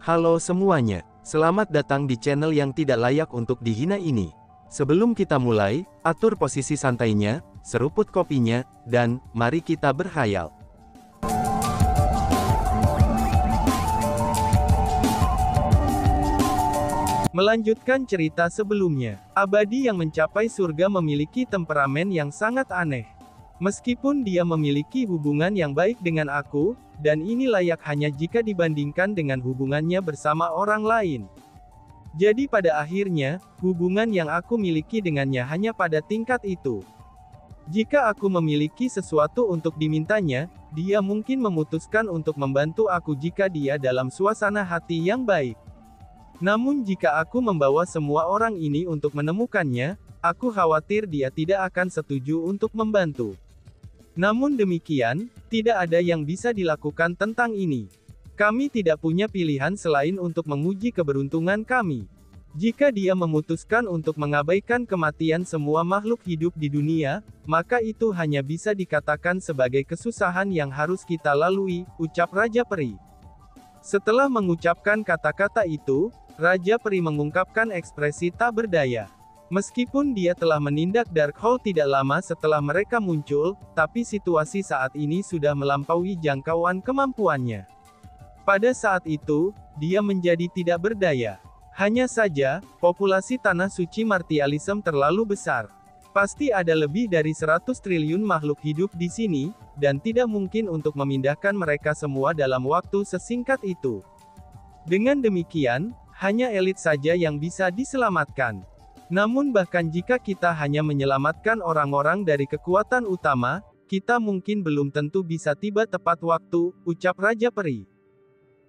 Halo semuanya, selamat datang di channel yang tidak layak untuk dihina ini. Sebelum kita mulai, atur posisi santainya, seruput kopinya, dan mari kita berkhayal. Melanjutkan cerita sebelumnya, Abadi yang mencapai surga memiliki temperamen yang sangat aneh. Meskipun dia memiliki hubungan yang baik dengan aku, dan ini layak hanya jika dibandingkan dengan hubungannya bersama orang lain. Jadi pada akhirnya, hubungan yang aku miliki dengannya hanya pada tingkat itu. Jika aku memiliki sesuatu untuk dimintanya, dia mungkin memutuskan untuk membantu aku jika dia dalam suasana hati yang baik. Namun jika aku membawa semua orang ini untuk menemukannya, aku khawatir dia tidak akan setuju untuk membantu. Namun demikian, tidak ada yang bisa dilakukan tentang ini. Kami tidak punya pilihan selain untuk menguji keberuntungan kami. Jika dia memutuskan untuk mengabaikan kematian semua makhluk hidup di dunia, maka itu hanya bisa dikatakan sebagai kesusahan yang harus kita lalui, ucap Raja Peri. Setelah mengucapkan kata-kata itu, Raja Peri mengungkapkan ekspresi tak berdaya. Meskipun dia telah menindak Darkhold tidak lama setelah mereka muncul, tapi situasi saat ini sudah melampaui jangkauan kemampuannya. Pada saat itu, dia menjadi tidak berdaya. Hanya saja, populasi Tanah Suci Martialism terlalu besar. Pasti ada lebih dari 100 triliun makhluk hidup di sini, dan tidak mungkin untuk memindahkan mereka semua dalam waktu sesingkat itu. Dengan demikian, hanya elit saja yang bisa diselamatkan. Namun bahkan jika kita hanya menyelamatkan orang-orang dari kekuatan utama, kita mungkin belum tentu bisa tiba tepat waktu, ucap Raja Peri.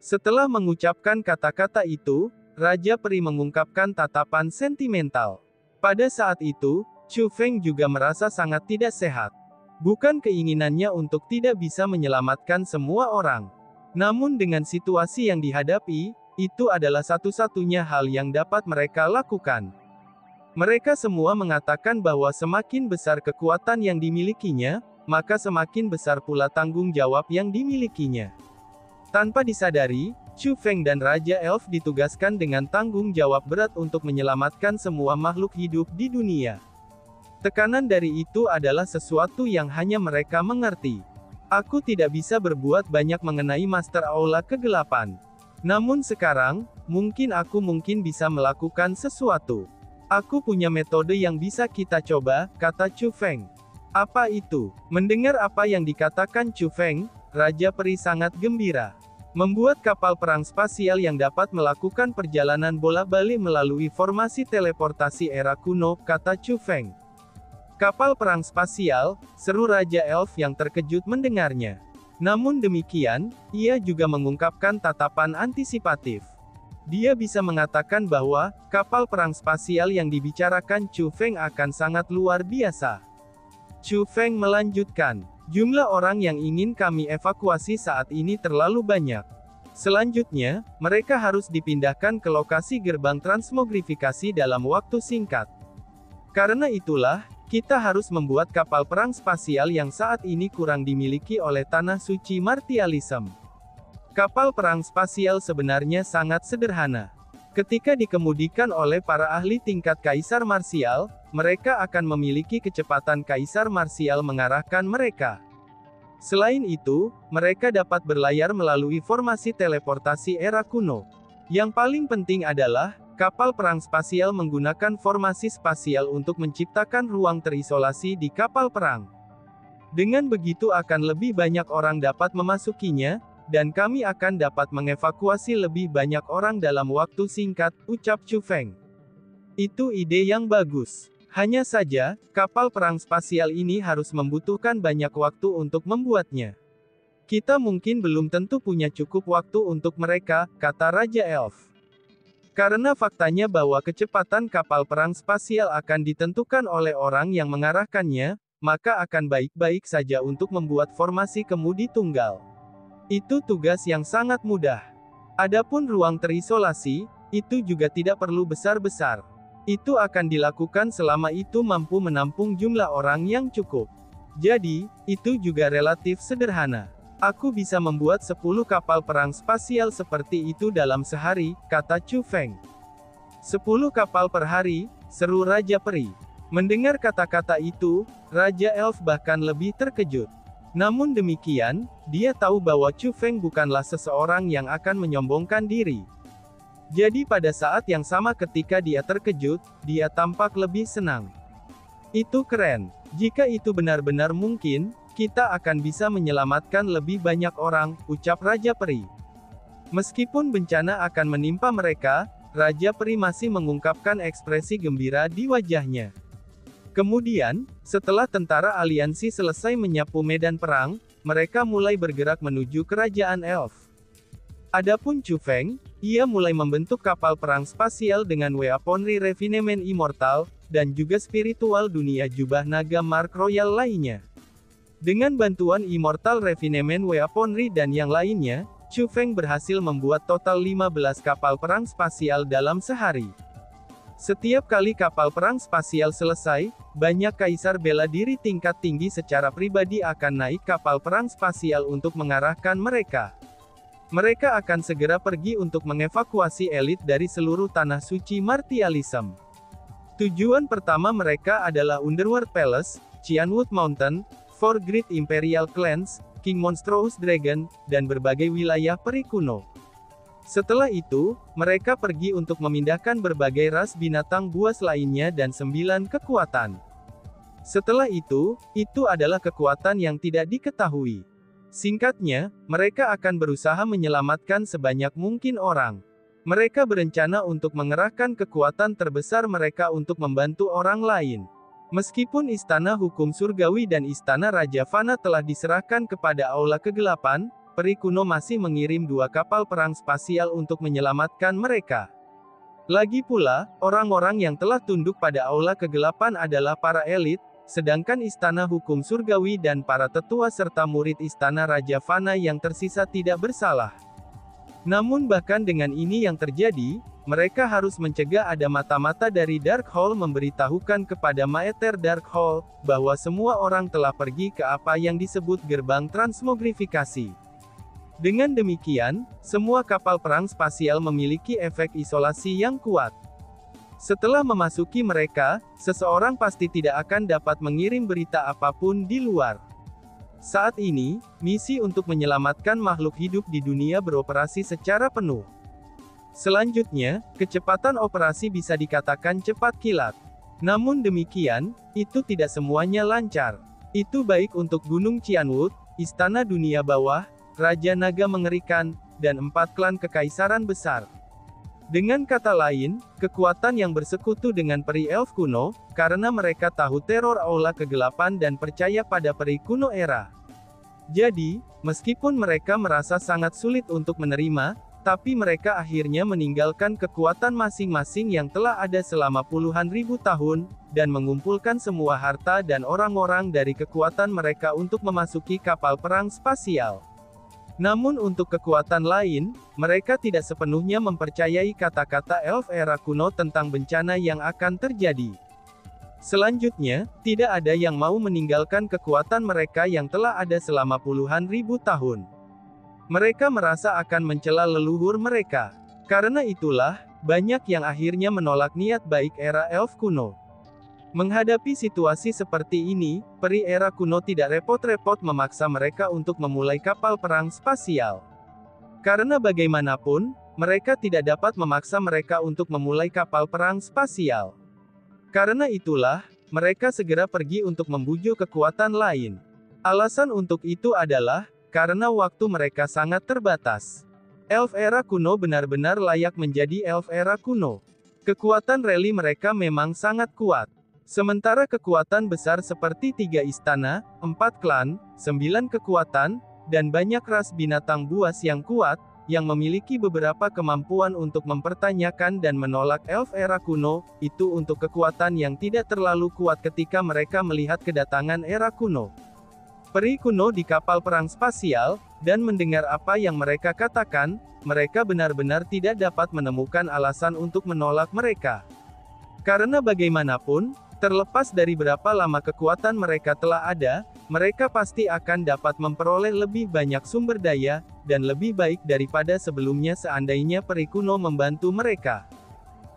Setelah mengucapkan kata-kata itu, Raja Peri mengungkapkan tatapan sentimental. Pada saat itu, Chu Feng juga merasa sangat tidak sehat. Bukan keinginannya untuk tidak bisa menyelamatkan semua orang. Namun dengan situasi yang dihadapi, itu adalah satu-satunya hal yang dapat mereka lakukan. Mereka semua mengatakan bahwa semakin besar kekuatan yang dimilikinya, maka semakin besar pula tanggung jawab yang dimilikinya. Tanpa disadari, Chu Feng dan Raja Elf ditugaskan dengan tanggung jawab berat untuk menyelamatkan semua makhluk hidup di dunia. Tekanan dari itu adalah sesuatu yang hanya mereka mengerti. Aku tidak bisa berbuat banyak mengenai Master Aula Kegelapan. Namun sekarang, mungkin aku bisa melakukan sesuatu. Aku punya metode yang bisa kita coba, kata Chu Feng. Apa itu? Mendengar apa yang dikatakan Chu Feng, Raja Peri sangat gembira. Membuat kapal perang spasial yang dapat melakukan perjalanan bolak-balik melalui formasi teleportasi era kuno, kata Chu Feng. Kapal perang spasial, seru Raja Elf yang terkejut mendengarnya. Namun demikian, ia juga mengungkapkan tatapan antisipatif. Dia bisa mengatakan bahwa, kapal perang spasial yang dibicarakan Chu Feng akan sangat luar biasa. Chu Feng melanjutkan, jumlah orang yang ingin kami evakuasi saat ini terlalu banyak. Selanjutnya, mereka harus dipindahkan ke lokasi gerbang transmogrifikasi dalam waktu singkat. Karena itulah, kita harus membuat kapal perang spasial yang saat ini kurang dimiliki oleh Tanah Suci Martialism. Kapal perang spasial sebenarnya sangat sederhana. Ketika dikemudikan oleh para ahli tingkat Kaisar Marsial, mereka akan memiliki kecepatan Kaisar Marsial mengarahkan mereka. Selain itu, mereka dapat berlayar melalui formasi teleportasi era kuno. Yang paling penting adalah, kapal perang spasial menggunakan formasi spasial untuk menciptakan ruang terisolasi di kapal perang. Dengan begitu akan lebih banyak orang dapat memasukinya, dan kami akan dapat mengevakuasi lebih banyak orang dalam waktu singkat, ucap Chu Feng. Itu ide yang bagus. Hanya saja, kapal perang spasial ini harus membutuhkan banyak waktu untuk membuatnya. Kita mungkin belum tentu punya cukup waktu untuk mereka, kata Raja Elf. Karena faktanya bahwa kecepatan kapal perang spasial akan ditentukan oleh orang yang mengarahkannya, maka akan baik-baik saja untuk membuat formasi kemudi tunggal. Itu tugas yang sangat mudah. Adapun ruang terisolasi, itu juga tidak perlu besar-besar. Itu akan dilakukan selama itu mampu menampung jumlah orang yang cukup. Jadi, itu juga relatif sederhana. Aku bisa membuat 10 kapal perang spasial seperti itu dalam sehari, kata Chu Feng. 10 kapal per hari, seru Raja Peri. Mendengar kata-kata itu, Raja Elf bahkan lebih terkejut. Namun demikian, dia tahu bahwa Chu Feng bukanlah seseorang yang akan menyombongkan diri. Jadi pada saat yang sama ketika dia terkejut, dia tampak lebih senang. Itu keren. Jika itu benar-benar mungkin, kita akan bisa menyelamatkan lebih banyak orang, ucap Raja Peri. Meskipun bencana akan menimpa mereka, Raja Peri masih mengungkapkan ekspresi gembira di wajahnya. Kemudian, setelah tentara aliansi selesai menyapu medan perang, mereka mulai bergerak menuju kerajaan Elf. Adapun Chu Feng, ia mulai membentuk kapal perang spasial dengan weaponry refinement immortal, dan juga spiritual dunia jubah naga Mark Royal lainnya. Dengan bantuan immortal refinement weaponry dan yang lainnya, Chu Feng berhasil membuat total 15 kapal perang spasial dalam sehari. Setiap kali kapal perang spasial selesai, banyak kaisar bela diri tingkat tinggi secara pribadi akan naik kapal perang spasial untuk mengarahkan mereka. Mereka akan segera pergi untuk mengevakuasi elit dari seluruh tanah suci martialism. Tujuan pertama mereka adalah Underworld Palace, Qianwood Mountain, Four Great Imperial Clans, King Monstrous Dragon, dan berbagai wilayah peri kuno. Setelah itu, mereka pergi untuk memindahkan berbagai ras binatang buas lainnya dan 9 kekuatan. Setelah itu adalah kekuatan yang tidak diketahui. Singkatnya, mereka akan berusaha menyelamatkan sebanyak mungkin orang. Mereka berencana untuk mengerahkan kekuatan terbesar mereka untuk membantu orang lain. Meskipun Istana Hukum Surgawi dan Istana Raja Fana telah diserahkan kepada Aula Kegelapan, peri kuno masih mengirim 2 kapal perang spasial untuk menyelamatkan mereka. Lagi pula, orang-orang yang telah tunduk pada Aula Kegelapan adalah para elit, sedangkan Istana Hukum Surgawi dan para tetua serta murid Istana Raja Fana yang tersisa tidak bersalah. Namun bahkan dengan ini yang terjadi, mereka harus mencegah ada mata-mata dari Darkhold memberitahukan kepada Maether Darkhold, bahwa semua orang telah pergi ke apa yang disebut gerbang transmogrifikasi. Dengan demikian, semua kapal perang spasial memiliki efek isolasi yang kuat. Setelah memasuki mereka, seseorang pasti tidak akan dapat mengirim berita apapun di luar. Saat ini, misi untuk menyelamatkan makhluk hidup di dunia beroperasi secara penuh. Selanjutnya, kecepatan operasi bisa dikatakan cepat kilat. Namun demikian, itu tidak semuanya lancar. Itu baik untuk Gunung Qianwood, Istana Dunia Bawah, Raja Naga Mengerikan, dan 4 klan kekaisaran besar. Dengan kata lain, kekuatan yang bersekutu dengan peri elf kuno, karena mereka tahu teror Aula Kegelapan dan percaya pada peri kuno era. Jadi, meskipun mereka merasa sangat sulit untuk menerima, tapi mereka akhirnya meninggalkan kekuatan masing-masing yang telah ada selama puluhan ribu tahun, dan mengumpulkan semua harta dan orang-orang dari kekuatan mereka untuk memasuki kapal perang spasial. Namun untuk kekuatan lain, mereka tidak sepenuhnya mempercayai kata-kata elf era kuno tentang bencana yang akan terjadi. Selanjutnya, tidak ada yang mau meninggalkan kekuatan mereka yang telah ada selama puluhan ribu tahun. Mereka merasa akan mencela leluhur mereka. Karena itulah, banyak yang akhirnya menolak niat baik era elf kuno. Menghadapi situasi seperti ini, peri era kuno tidak repot-repot memaksa mereka untuk memulai kapal perang spasial. Karena bagaimanapun, mereka tidak dapat memaksa mereka untuk memulai kapal perang spasial. Karena itulah, mereka segera pergi untuk membujuk kekuatan lain. Alasan untuk itu adalah, karena waktu mereka sangat terbatas. Elf era kuno benar-benar layak menjadi elf era kuno. Kekuatan rally mereka memang sangat kuat. Sementara kekuatan besar seperti 3 istana, 4 klan, 9 kekuatan, dan banyak ras binatang buas yang kuat, yang memiliki beberapa kemampuan untuk mempertanyakan dan menolak elf era kuno, itu untuk kekuatan yang tidak terlalu kuat ketika mereka melihat kedatangan era kuno. Peri kuno di kapal perang spasial, dan mendengar apa yang mereka katakan, mereka benar-benar tidak dapat menemukan alasan untuk menolak mereka. Karena bagaimanapun, terlepas dari berapa lama kekuatan mereka telah ada, mereka pasti akan dapat memperoleh lebih banyak sumber daya, dan lebih baik daripada sebelumnya seandainya peri kuno membantu mereka.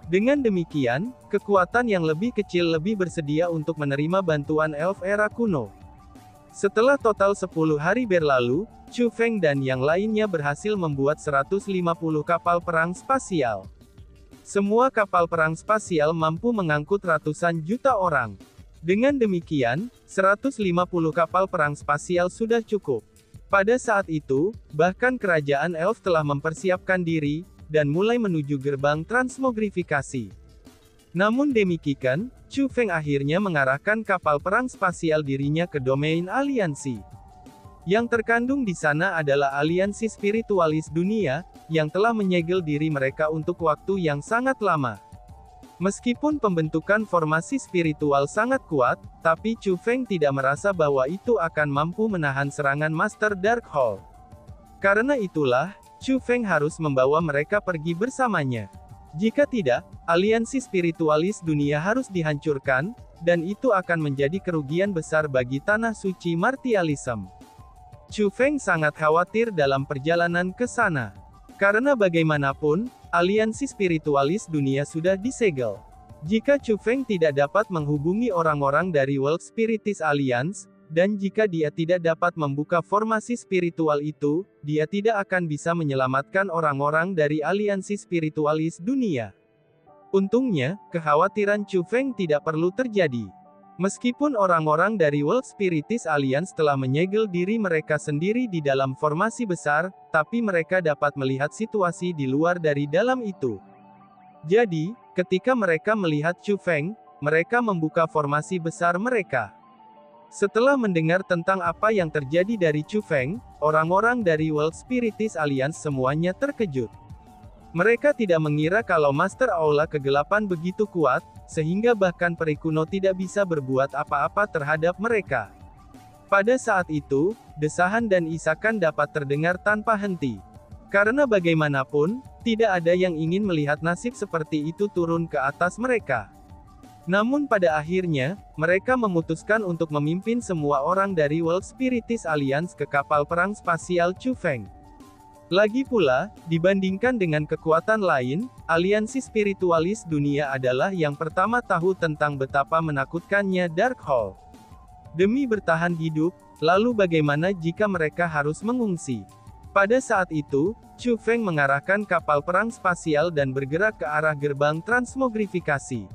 Dengan demikian, kekuatan yang lebih kecil lebih bersedia untuk menerima bantuan elf era kuno. Setelah total 10 hari berlalu, Chu Feng dan yang lainnya berhasil membuat 150 kapal perang spasial. Semua kapal perang spasial mampu mengangkut ratusan juta orang. Dengan demikian, 150 kapal perang spasial sudah cukup. Pada saat itu, bahkan kerajaan elf telah mempersiapkan diri, dan mulai menuju gerbang transmogrifikasi. Namun demikian, Chu Feng akhirnya mengarahkan kapal perang spasial dirinya ke domain aliansi. Yang terkandung di sana adalah aliansi spiritualis dunia, yang telah menyegel diri mereka untuk waktu yang sangat lama. Meskipun pembentukan formasi spiritual sangat kuat, tapi Chu Feng tidak merasa bahwa itu akan mampu menahan serangan Master Darkhold. Karena itulah, Chu Feng harus membawa mereka pergi bersamanya. Jika tidak, aliansi spiritualis dunia harus dihancurkan, dan itu akan menjadi kerugian besar bagi tanah suci Martialism. Chu Feng sangat khawatir dalam perjalanan ke sana. Karena bagaimanapun, aliansi spiritualis dunia sudah disegel. Jika Chu Feng tidak dapat menghubungi orang-orang dari World Spiritist Alliance, dan jika dia tidak dapat membuka formasi spiritual itu, dia tidak akan bisa menyelamatkan orang-orang dari aliansi spiritualis dunia. Untungnya, kekhawatiran Chu Feng tidak perlu terjadi. Meskipun orang-orang dari World Spiritist Alliance telah menyegel diri mereka sendiri di dalam formasi besar, tapi mereka dapat melihat situasi di luar dari dalam itu. Jadi, ketika mereka melihat Chu Feng, mereka membuka formasi besar mereka. Setelah mendengar tentang apa yang terjadi dari Chu Feng, orang-orang dari World Spiritist Alliance semuanya terkejut. Mereka tidak mengira kalau Master Aula Kegelapan begitu kuat, sehingga bahkan peri kuno tidak bisa berbuat apa-apa terhadap mereka. Pada saat itu, desahan dan isakan dapat terdengar tanpa henti. Karena bagaimanapun, tidak ada yang ingin melihat nasib seperti itu turun ke atas mereka. Namun pada akhirnya, mereka memutuskan untuk memimpin semua orang dari World Spiritist Alliance ke kapal perang spasial Chu Feng. Lagi pula, dibandingkan dengan kekuatan lain, aliansi spiritualis dunia adalah yang pertama tahu tentang betapa menakutkannya Darkhold. Demi bertahan hidup, lalu bagaimana jika mereka harus mengungsi? Pada saat itu, Chu Feng mengarahkan kapal perang spasial dan bergerak ke arah gerbang transmogrifikasi.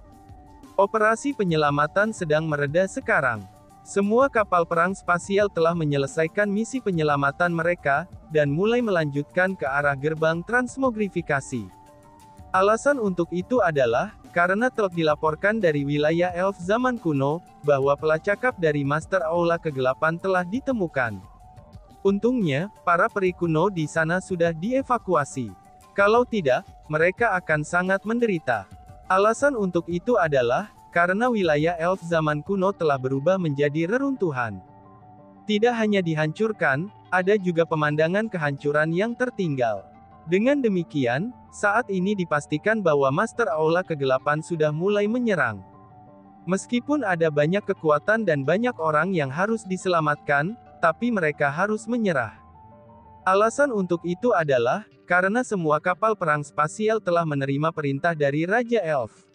Operasi penyelamatan sedang mereda sekarang. Semua kapal perang spasial telah menyelesaikan misi penyelamatan mereka, dan mulai melanjutkan ke arah gerbang transmogrifikasi. Alasan untuk itu adalah, karena telah dilaporkan dari wilayah elf zaman kuno, bahwa pelacakap dari Master Aula Kegelapan telah ditemukan. Untungnya, para peri kuno di sana sudah dievakuasi. Kalau tidak, mereka akan sangat menderita. Alasan untuk itu adalah, karena wilayah elf zaman kuno telah berubah menjadi reruntuhan. Tidak hanya dihancurkan, ada juga pemandangan kehancuran yang tertinggal. Dengan demikian, saat ini dipastikan bahwa Master Aula Kegelapan sudah mulai menyerang. Meskipun ada banyak kekuatan dan banyak orang yang harus diselamatkan, tapi mereka harus menyerah. Alasan untuk itu adalah, karena semua kapal perang spasial telah menerima perintah dari Raja Elf.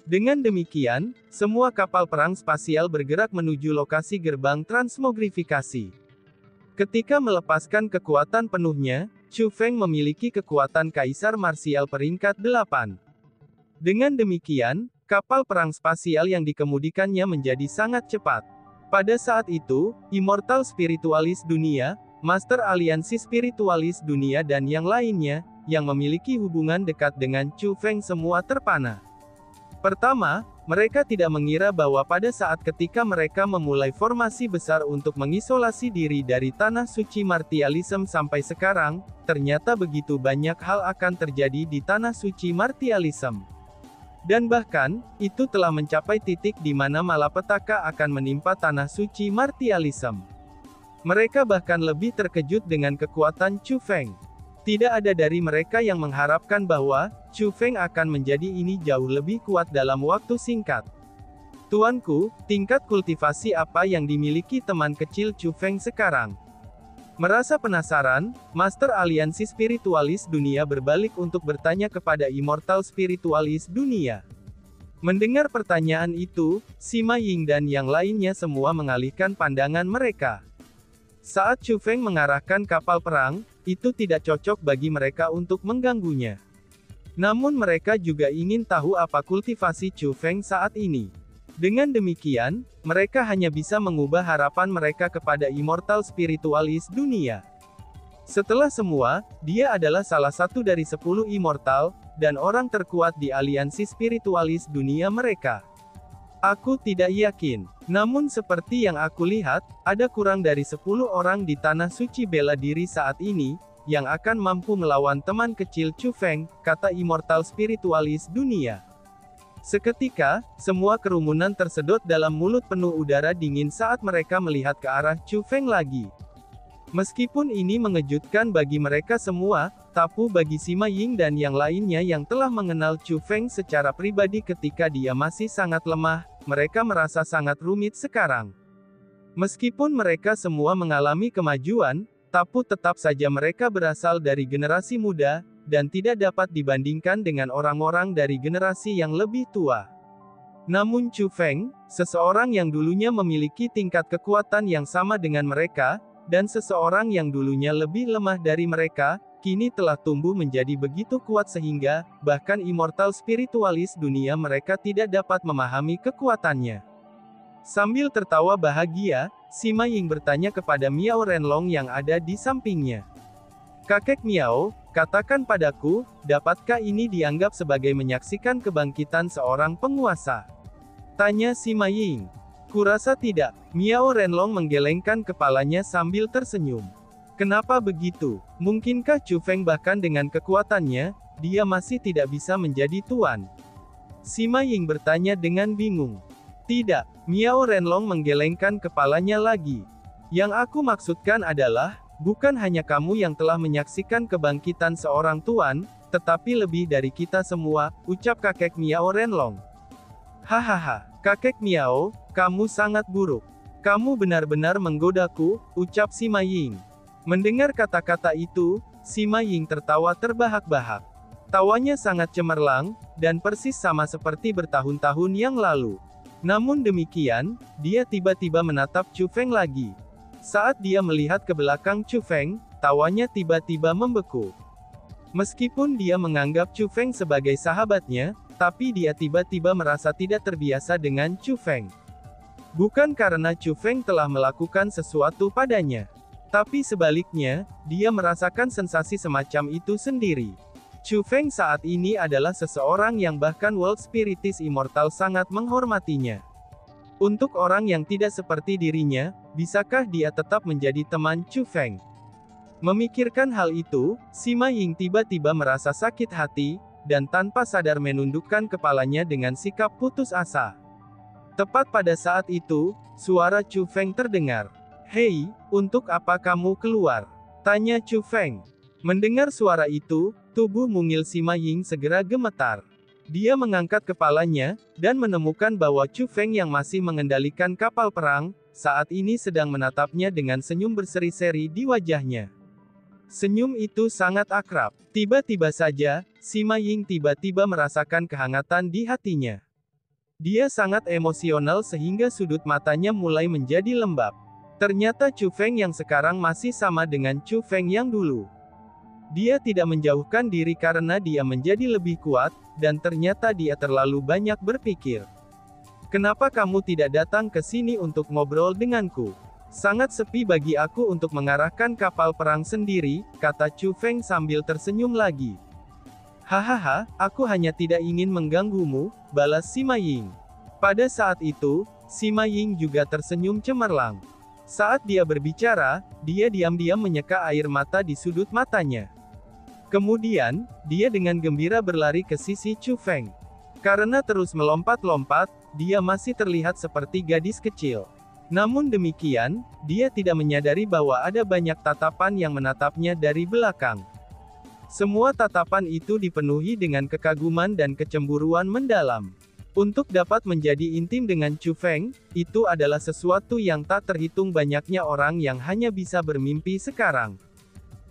Dengan demikian, semua kapal perang spasial bergerak menuju lokasi gerbang transmogrifikasi. Ketika melepaskan kekuatan penuhnya, Chu Feng memiliki kekuatan Kaisar Marsial peringkat 8. Dengan demikian, kapal perang spasial yang dikemudikannya menjadi sangat cepat. Pada saat itu, Immortal Spiritualis Dunia, Master Aliansi Spiritualis Dunia dan yang lainnya, yang memiliki hubungan dekat dengan Chu Feng semua terpana. Pertama, mereka tidak mengira bahwa pada saat ketika mereka memulai formasi besar untuk mengisolasi diri dari tanah suci Martialism sampai sekarang, ternyata begitu banyak hal akan terjadi di tanah suci Martialism. Dan bahkan, itu telah mencapai titik di mana malapetaka akan menimpa tanah suci Martialism. Mereka bahkan lebih terkejut dengan kekuatan Chu Feng. Tidak ada dari mereka yang mengharapkan bahwa Chu Feng akan menjadi ini jauh lebih kuat dalam waktu singkat. Tuanku, tingkat kultivasi apa yang dimiliki teman kecil Chu Feng sekarang? Merasa penasaran, Master Aliansi Spiritualis Dunia berbalik untuk bertanya kepada Immortal Spiritualis Dunia. Mendengar pertanyaan itu, Sima Ying dan yang lainnya semua mengalihkan pandangan mereka. Saat Chu Feng mengarahkan kapal perang, itu tidak cocok bagi mereka untuk mengganggunya. Namun mereka juga ingin tahu apa kultivasi Chu Feng saat ini. Dengan demikian, mereka hanya bisa mengubah harapan mereka kepada Immortal Spiritualis Dunia. Setelah semua, dia adalah salah satu dari 10 Immortal, dan orang terkuat di aliansi spiritualis dunia mereka. Aku tidak yakin. Namun seperti yang aku lihat, ada kurang dari 10 orang di Tanah Suci bela diri saat ini, yang akan mampu melawan teman kecil Chu Feng, kata Immortal Spiritualis Dunia. Seketika, semua kerumunan tersedot dalam mulut penuh udara dingin saat mereka melihat ke arah Chu Feng lagi. Meskipun ini mengejutkan bagi mereka semua, tapi bagi Sima Ying dan yang lainnya yang telah mengenal Chu Feng secara pribadi ketika dia masih sangat lemah, mereka merasa sangat rumit sekarang. Meskipun mereka semua mengalami kemajuan, tapi tetap saja mereka berasal dari generasi muda, dan tidak dapat dibandingkan dengan orang-orang dari generasi yang lebih tua. Namun Chu Feng, seseorang yang dulunya memiliki tingkat kekuatan yang sama dengan mereka, dan seseorang yang dulunya lebih lemah dari mereka, kini telah tumbuh menjadi begitu kuat sehingga, bahkan Immortal Spiritualis Dunia mereka tidak dapat memahami kekuatannya. Sambil tertawa bahagia, Sima Ying bertanya kepada Miao Renlong yang ada di sampingnya. Kakek Miao, katakan padaku, dapatkah ini dianggap sebagai menyaksikan kebangkitan seorang penguasa? Tanya Sima Ying. Kurasa tidak. Miao Renlong menggelengkan kepalanya sambil tersenyum. Kenapa begitu? Mungkinkah Chu Feng bahkan dengan kekuatannya, dia masih tidak bisa menjadi tuan? Sima Ying bertanya dengan bingung. Tidak. Miao Renlong menggelengkan kepalanya lagi. Yang aku maksudkan adalah, bukan hanya kamu yang telah menyaksikan kebangkitan seorang tuan, tetapi lebih dari kita semua, ucap kakek Miao Renlong. Hahaha, kakek Miao, kamu sangat buruk. Kamu benar-benar menggodaku, ucap Sima Ying. Mendengar kata-kata itu, Sima Ying tertawa terbahak-bahak. Tawanya sangat cemerlang, dan persis sama seperti bertahun-tahun yang lalu. Namun demikian, dia tiba-tiba menatap Chu Feng lagi. Saat dia melihat ke belakang Chu Feng, tawanya tiba-tiba membeku. Meskipun dia menganggap Chu Feng sebagai sahabatnya, tapi dia tiba-tiba merasa tidak terbiasa dengan Chu Feng. Bukan karena Chu Feng telah melakukan sesuatu padanya. Tapi sebaliknya, dia merasakan sensasi semacam itu sendiri. Chu Feng saat ini adalah seseorang yang bahkan World Spiritis Immortal sangat menghormatinya. Untuk orang yang tidak seperti dirinya, bisakah dia tetap menjadi teman Chu Feng? Memikirkan hal itu, Sima Ying tiba-tiba merasa sakit hati, dan tanpa sadar menundukkan kepalanya dengan sikap putus asa. Tepat pada saat itu, suara Chu Feng terdengar. Hei, untuk apa kamu keluar? Tanya Chu Feng. Mendengar suara itu, tubuh mungil Sima Ying segera gemetar. Dia mengangkat kepalanya, dan menemukan bahwa Chu Feng yang masih mengendalikan kapal perang, saat ini sedang menatapnya dengan senyum berseri-seri di wajahnya. Senyum itu sangat akrab. Tiba-tiba saja, Sima Ying tiba-tiba merasakan kehangatan di hatinya. Dia sangat emosional sehingga sudut matanya mulai menjadi lembab. Ternyata Chu Feng yang sekarang masih sama dengan Chu Feng yang dulu. Dia tidak menjauhkan diri karena dia menjadi lebih kuat, dan ternyata dia terlalu banyak berpikir. Kenapa kamu tidak datang ke sini untuk ngobrol denganku? Sangat sepi bagi aku untuk mengarahkan kapal perang sendiri, kata Chu Feng sambil tersenyum lagi. Hahaha, aku hanya tidak ingin mengganggumu, balas Sima Ying. Pada saat itu, Sima Ying juga tersenyum cemerlang. Saat dia berbicara, dia diam-diam menyeka air mata di sudut matanya. Kemudian, dia dengan gembira berlari ke sisi Chu Feng. Karena terus melompat-lompat, dia masih terlihat seperti gadis kecil. Namun demikian, dia tidak menyadari bahwa ada banyak tatapan yang menatapnya dari belakang. Semua tatapan itu dipenuhi dengan kekaguman dan kecemburuan mendalam. Untuk dapat menjadi intim dengan Chu Feng, itu adalah sesuatu yang tak terhitung banyaknya orang yang hanya bisa bermimpi sekarang.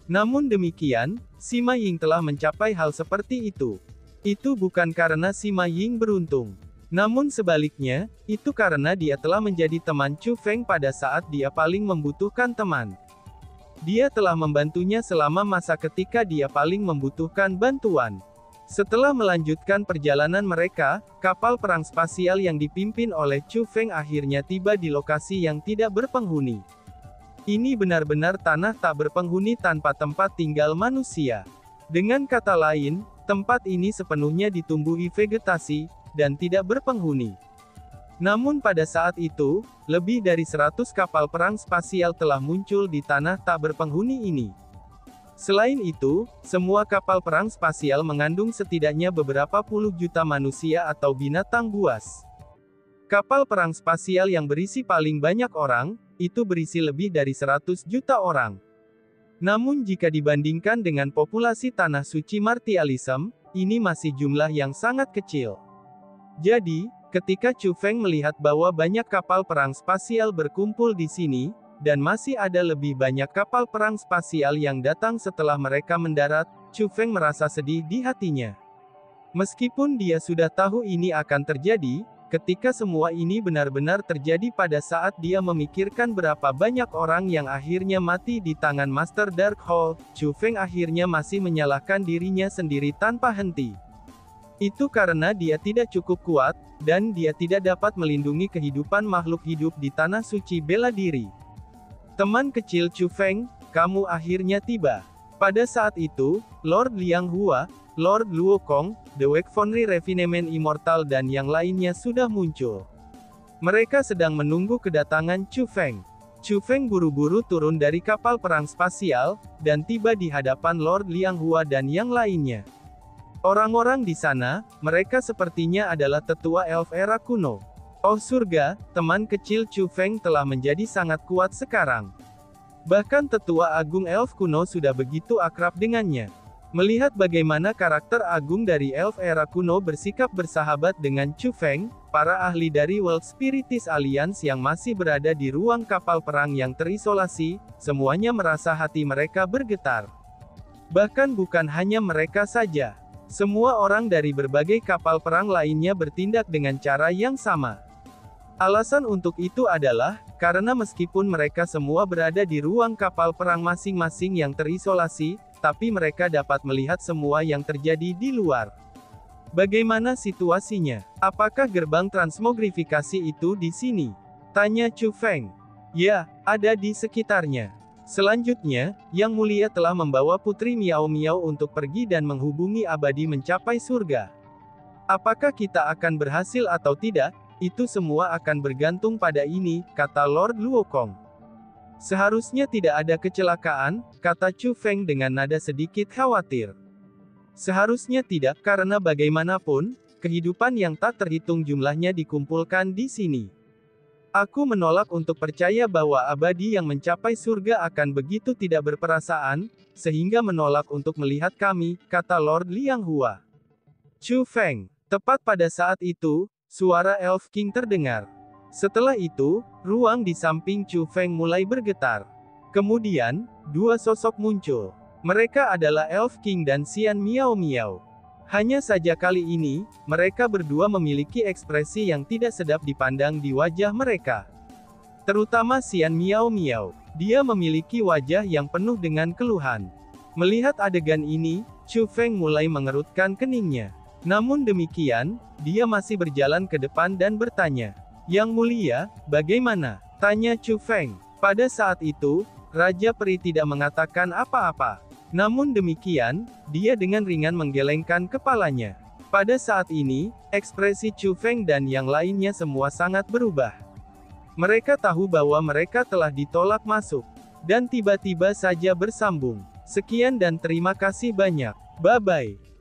Namun demikian, Sima Ying telah mencapai hal seperti itu. Itu bukan karena Sima Ying beruntung. Namun sebaliknya, itu karena dia telah menjadi teman Chu Feng pada saat dia paling membutuhkan teman. Dia telah membantunya selama masa ketika dia paling membutuhkan bantuan. Setelah melanjutkan perjalanan mereka, kapal perang spasial yang dipimpin oleh Chu Feng akhirnya tiba di lokasi yang tidak berpenghuni. Ini benar-benar tanah tak berpenghuni tanpa tempat tinggal manusia. Dengan kata lain, tempat ini sepenuhnya ditumbuhi vegetasi, dan tidak berpenghuni. Namun pada saat itu, lebih dari 100 kapal perang spasial telah muncul di tanah tak berpenghuni ini. Selain itu, semua kapal perang spasial mengandung setidaknya beberapa puluh juta manusia atau binatang buas. Kapal perang spasial yang berisi paling banyak orang, itu berisi lebih dari 100 juta orang. Namun jika dibandingkan dengan populasi tanah suci Martialism, ini masih jumlah yang sangat kecil. Jadi, ketika Chu Feng melihat bahwa banyak kapal perang spasial berkumpul di sini, dan masih ada lebih banyak kapal perang spasial yang datang setelah mereka mendarat, Chu Feng merasa sedih di hatinya. Meskipun dia sudah tahu ini akan terjadi, ketika semua ini benar-benar terjadi pada saat dia memikirkan berapa banyak orang yang akhirnya mati di tangan Master Darkhold, Chu Feng akhirnya masih menyalahkan dirinya sendiri tanpa henti. Itu karena dia tidak cukup kuat, dan dia tidak dapat melindungi kehidupan makhluk hidup di tanah suci bela diri. Teman kecil Chu Feng, kamu akhirnya tiba. Pada saat itu, Lord Liang Hua, Lord Luo Kong, The Wakefenry Refinement Immortal dan yang lainnya sudah muncul. Mereka sedang menunggu kedatangan Chu Feng. Chu Feng buru-buru turun dari kapal perang spasial, dan tiba di hadapan Lord Liang Hua dan yang lainnya. Orang-orang di sana, mereka sepertinya adalah tetua elf era kuno. Oh surga, teman kecil Chu Feng telah menjadi sangat kuat sekarang. Bahkan tetua agung elf kuno sudah begitu akrab dengannya. Melihat bagaimana karakter agung dari elf era kuno bersikap bersahabat dengan Chu Feng, para ahli dari World Spiritist Alliance yang masih berada di ruang kapal perang yang terisolasi, semuanya merasa hati mereka bergetar. Bahkan bukan hanya mereka saja. Semua orang dari berbagai kapal perang lainnya bertindak dengan cara yang sama. Alasan untuk itu adalah, karena meskipun mereka semua berada di ruang kapal perang masing-masing yang terisolasi, tapi mereka dapat melihat semua yang terjadi di luar. Bagaimana situasinya? Apakah gerbang transmogrifikasi itu di sini? Tanya Chu Feng. Ya, ada di sekitarnya. Selanjutnya, Yang Mulia telah membawa Putri Miao Miao untuk pergi dan menghubungi abadi mencapai surga. Apakah kita akan berhasil atau tidak? Itu semua akan bergantung pada ini, kata Lord Luo Kong. Seharusnya tidak ada kecelakaan, kata Chu Feng dengan nada sedikit khawatir. Seharusnya tidak, karena bagaimanapun, kehidupan yang tak terhitung jumlahnya dikumpulkan di sini. Aku menolak untuk percaya bahwa abadi yang mencapai surga akan begitu tidak berperasaan, sehingga menolak untuk melihat kami, kata Lord Liang Hua. Chu Feng. Tepat pada saat itu, suara Elf King terdengar. Setelah itu, ruang di samping Chu Feng mulai bergetar. Kemudian, dua sosok muncul. Mereka adalah Elf King dan Xian Miao Miao. Hanya saja kali ini, mereka berdua memiliki ekspresi yang tidak sedap dipandang di wajah mereka. Terutama Xian Miao Miao. Dia memiliki wajah yang penuh dengan keluhan. Melihat adegan ini, Chu Feng mulai mengerutkan keningnya. Namun demikian, dia masih berjalan ke depan dan bertanya. Yang Mulia, bagaimana? Tanya Chu Feng. Pada saat itu, Raja Peri tidak mengatakan apa-apa. Namun demikian, dia dengan ringan menggelengkan kepalanya. Pada saat ini, ekspresi Chu Feng dan yang lainnya semua sangat berubah. Mereka tahu bahwa mereka telah ditolak masuk. Dan tiba-tiba saja bersambung. Sekian dan terima kasih banyak. Bye-bye.